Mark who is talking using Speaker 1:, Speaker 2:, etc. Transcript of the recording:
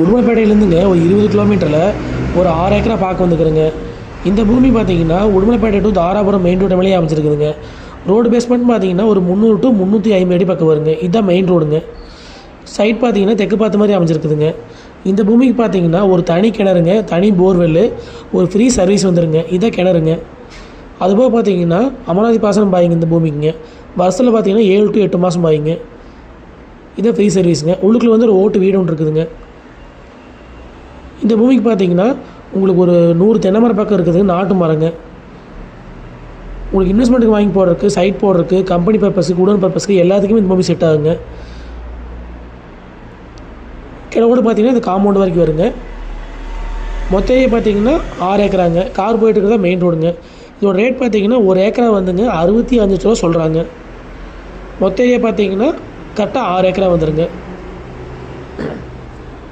Speaker 1: உடுமலைப்பேட்டையிலேருந்துங்க ஒரு 20 கிலோமீட்டரில் ஒரு 6 ஏக்கரா பார்க்க வந்துக்கிறேங்க. இந்த பூமி பார்த்தீங்கன்னா Udumalaipettai to Dharapuram main road மேலேயே அமைச்சிருக்குதுங்க. ரோடு பேஸ்மெண்ட் பார்த்தீங்கன்னா ஒரு 300 டு 350 அடி பக்கம் வருங்க. இதுதான் மெயின் ரோடுங்க. சைட் பார்த்தீங்கன்னா தெற்கு பார்த்த மாதிரி அமைச்சிருக்குதுங்க. இந்த பூமிக்கு பார்த்தீங்கன்னா ஒரு தனி கிணறுங்க, தனி போர்வெல்லு, ஒரு ஃப்ரீ சர்வீஸ் வந்துருங்க. இதான் கிணறுங்க. அதுபோக பார்த்தீங்கன்னா அமராவதி பாசனம் பாய்ங்க இந்த பூமிக்குங்க. வருஷத்தில் பார்த்தீங்கன்னா 7 டு 8 மாதம் பாய்ங்க. இதான் ஃப்ரீ சர்வீஸுங்க. உள்ளுக்குள்ள வந்து ஒரு ஓட்டு வீடு ஒன்று இருக்குதுங்க. இந்த பூமிக்கு பார்த்தீங்கன்னா உங்களுக்கு ஒரு 100 தென்னை மரம் பக்கம் இருக்குது, நாட்டு மரங்க. உங்களுக்கு இன்வெஸ்ட்மெண்ட்டுக்கு வாங்கி போடுறதுக்கு, சைட் போடுறதுக்கு, கம்பெனி பர்பஸுக்கு, உடன் பர்பஸுக்கு எல்லாத்துக்குமே இந்த பூமி செட் ஆகுங்க. கிழவோடு பார்த்தீங்கன்னா இந்த காம்பவுண்ட் வரைக்கும் வருங்க. மொத்தையே பார்த்தீங்கன்னா 6 ஏக்கராங்க. கார் போயிட்டு இருக்கிறதா மெயின் ரோடுங்க. இதோட ரேட் பார்த்தீங்கன்னா ஒரு ஏக்கரா வந்துங்க 65 லட்ச ரூபா சொல்கிறாங்க. மொத்தையே பார்த்தீங்கன்னா கரெக்டாக 6 ஏக்கரா வந்துடுங்க.